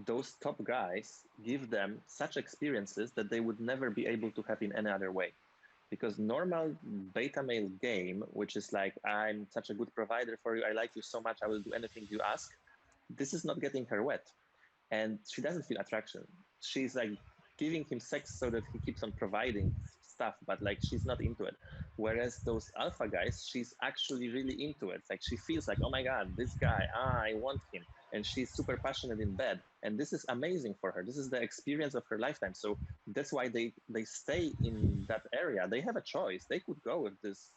those top guys give them such experiences that they would never be able to have in any other way. Because normal beta male game, which is like, I'm such a good provider for you, I like you so much, I will do anything you ask, this is not getting her wet. And she doesn't feel attraction. She's like giving him sex so that he keeps on providing stuff, but like she's not into it. Whereas those alpha guys, she's actually really into it. Like she feels like, oh my God, this guy, I want him. And she's super passionate in bed, and this is amazing for her. This is the experience of her lifetime. So that's why they stay in that area. They have a choice. They could go with these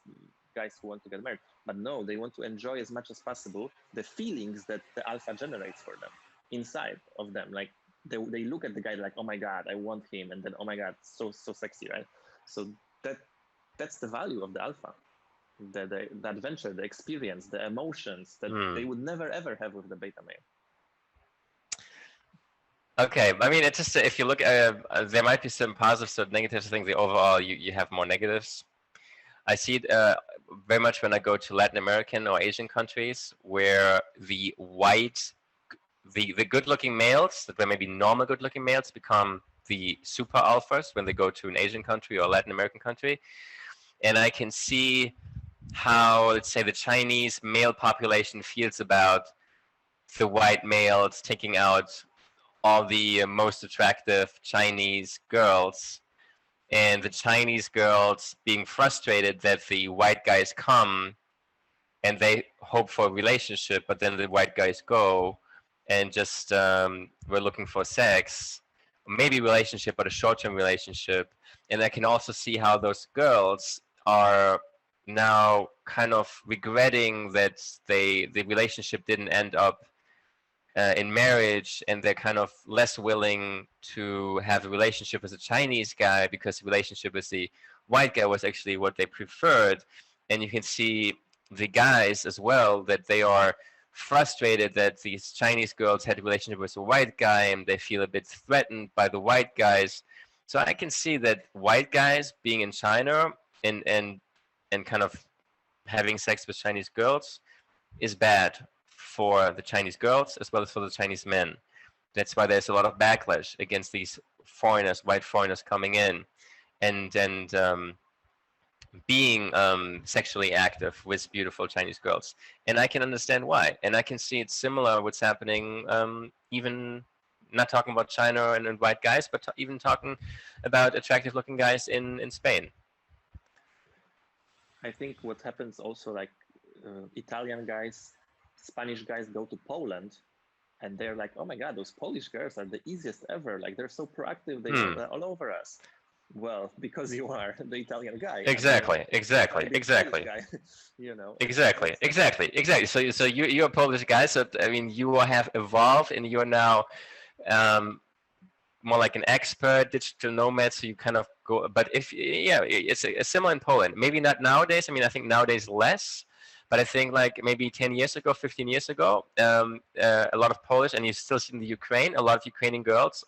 guys who want to get married, but no, they want to enjoy as much as possible the feelings that the alpha generates for them inside of them. Like they look at the guy like, oh my God, I want him, and then oh my God, so sexy, right? So that's the value of the alpha. The adventure, the experience, the emotions that they would never ever have with the beta male. Okay, I mean, it's just, if you look at, there might be some positives, some negatives. I think overall you have more negatives. I see it very much when I go to Latin American or Asian countries, where the good-looking males, that were maybe normal good-looking males, become the super alphas when they go to an Asian country or Latin American country. And I can see how, let's say, the Chinese male population feels about the white males taking out all the most attractive Chinese girls, and the Chinese girls being frustrated that the white guys come and they hope for a relationship, but then the white guys go and just we're looking for sex, maybe relationship, but a short-term relationship. And I can also see how those girls are now kind of regretting that the relationship didn't end up in marriage, and they're kind of less willing to have a relationship with a Chinese guy because the relationship with the white guy was actually what they preferred. And you can see the guys as well, that they are frustrated that these Chinese girls had a relationship with a white guy and they feel a bit threatened by the white guys. So I can see that white guys being in China and kind of having sex with Chinese girls is bad for the Chinese girls as well as for the Chinese men. That's why there's a lot of backlash against these foreigners, white foreigners coming in and being sexually active with beautiful Chinese girls. And I can understand why. And I can see it's similar what's happening, even not talking about China and white guys, but even talking about attractive looking guys in Spain. I think what happens also, like Italian guys, Spanish guys go to Poland, and they're like, oh my God, those Polish girls are the easiest ever. Like, they're so proactive, they're all over us. Well, because you are the Italian guy. Exactly. Guy, Exactly. So you're a Polish guy. So I mean, you have evolved, and you're now more like an expert digital nomad. So you kind of go. But it's similar in Poland. Maybe not nowadays. I mean, I think nowadays less. But I think like maybe 10 years ago, 15 years ago, a lot of Polish, and you still see in the Ukraine, a lot of Ukrainian girls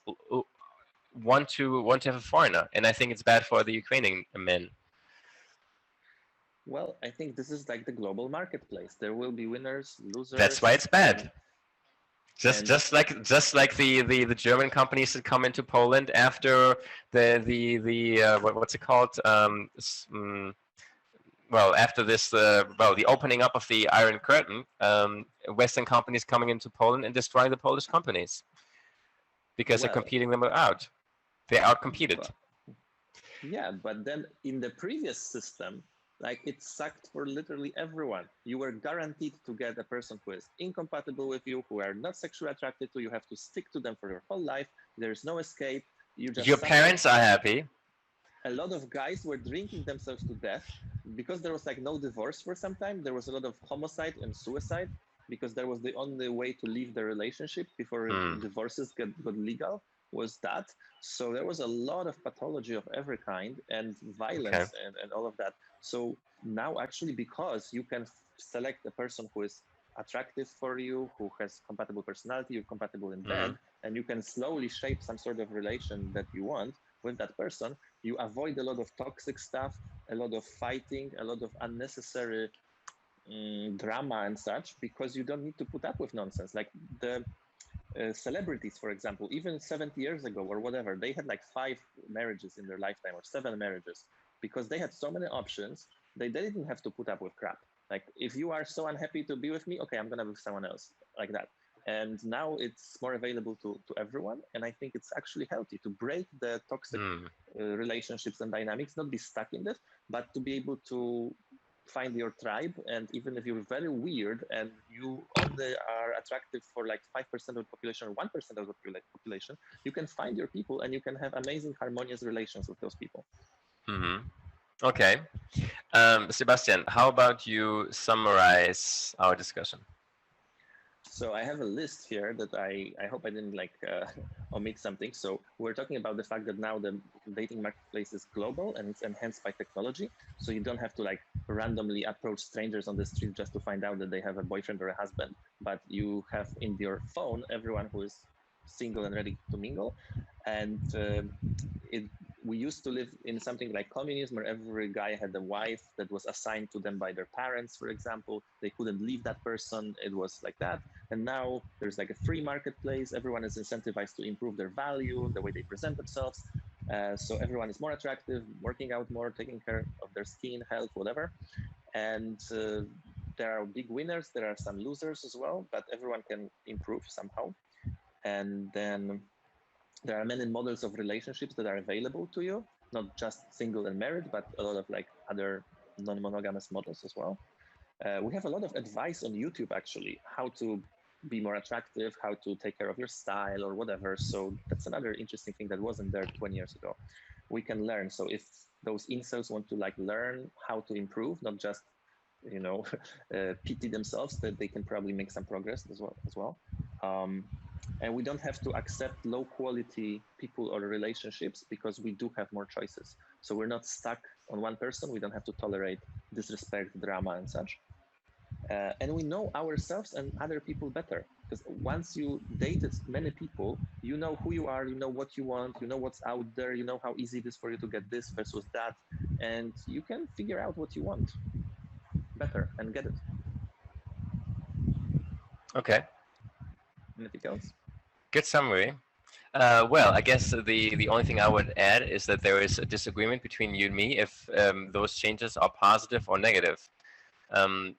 want to have a foreigner, and I think it's bad for the Ukrainian men. Well, I think this is like the global marketplace. There will be winners, losers. That's why it's bad. Just like the German companies that come into Poland after the what's it called? After this, the opening up of the Iron Curtain, Western companies coming into Poland and destroying the Polish companies because they're competing them out. They outcompeted. Yeah, but then in the previous system, like, it sucked for literally everyone. You were guaranteed to get a person who is incompatible with you, who are not sexually attracted to you. You have to stick to them for your whole life. There's no escape. Your parents are happy. A lot of guys were drinking themselves to death because there was like no divorce for some time. There was a lot of homicide and suicide because that was the only way to leave the relationship before divorces got legal, was that. So there was a lot of pathology of every kind and violence and all of that. So now actually, because you can select a person who is attractive for you, who has compatible personality, you're compatible in bed, and you can slowly shape some sort of relation that you want with that person, you avoid a lot of toxic stuff, a lot of fighting, a lot of unnecessary drama and such, because you don't need to put up with nonsense. Like the celebrities, for example, even 70 years ago or whatever, they had like 5 marriages in their lifetime or 7 marriages because they had so many options. They didn't have to put up with crap. Like, if you are so unhappy to be with me, okay, I'm gonna be with someone else, like that. And now it's more available to everyone. And I think it's actually healthy to break the toxic relationships and dynamics, not be stuck in this, but to be able to find your tribe. And even if you're very weird and you only are attractive for like 5% of the population or 1% of the population, you can find your people and you can have amazing harmonious relations with those people. Okay. Sebastian, how about you summarize our discussion? So I have a list here that I hope I didn't like omit something. So we're talking about the fact that now the dating marketplace is global and it's enhanced by technology. So you don't have to like randomly approach strangers on the street just to find out that they have a boyfriend or a husband, but you have in your phone everyone who is single and ready to mingle. And we used to live in something like communism, where every guy had a wife that was assigned to them by their parents, for example. They couldn't leave that person. It was like that. And now there's like a free marketplace. Everyone is incentivized to improve their value, the way they present themselves. So everyone is more attractive, working out more, taking care of their skin, health, whatever. and there are big winners, there are some losers as well, but everyone can improve somehow. And then there are many models of relationships that are available to you, not just single and married, but a lot of like other non-monogamous models as well. We have a lot of advice on YouTube, actually, how to be more attractive, how to take care of your style or whatever. So that's another interesting thing that wasn't there 20 years ago. We can learn. So if those incels want to like learn how to improve, not just, you know, pity themselves, that they can probably make some progress as well. And we don't have to accept low quality people or relationships because we do have more choices. So we're not stuck on one person. We don't have to tolerate disrespect, drama, and such. And we know ourselves and other people better, because once you dated many people, you know who you are, you know what you want, you know what's out there, you know how easy it is for you to get this versus that, and you can figure out what you want better and get it. Okay. Anything else? Good summary. Well, I guess the only thing I would add is that there is a disagreement between you and me if those changes are positive or negative.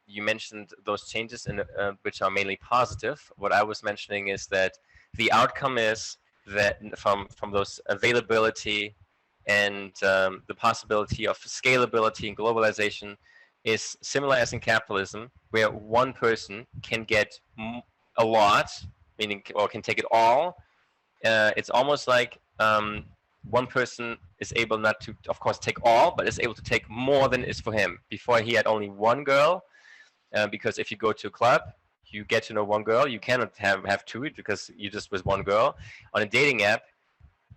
You mentioned those changes which are mainly positive. What I was mentioning is that the outcome is that from those availability and the possibility of scalability and globalization is similar as in capitalism, where one person can get a lot, meaning, or can take it all. It's almost like one person is able not to, of course, take all, but is able to take more than is for him. Before, he had only one girl, because if you go to a club, you get to know one girl. You cannot have two because you just with one girl. On a dating app,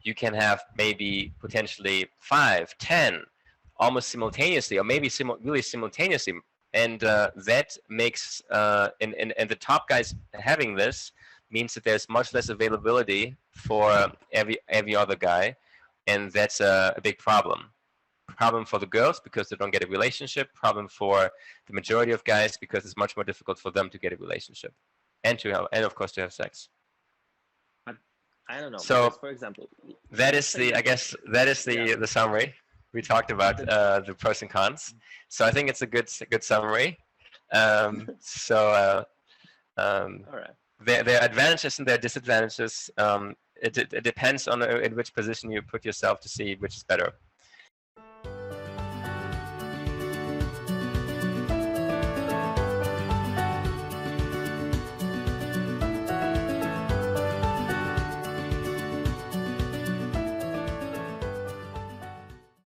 you can have maybe potentially 5, 10, almost simultaneously, or maybe really simultaneously. And that makes, and the top guys having this means that there's much less availability for every other guy, and that's a big problem. Problem for the girls because they don't get a relationship. Problem for the majority of guys because it's much more difficult for them to get a relationship, and to have, and of course to have sex. But I don't know. So, because, for example, that is the, I guess that is the summary. We talked about the pros and cons. So I think it's a good summary. All right. There are advantages and there are disadvantages. It depends on in which position you put yourself to see which is better.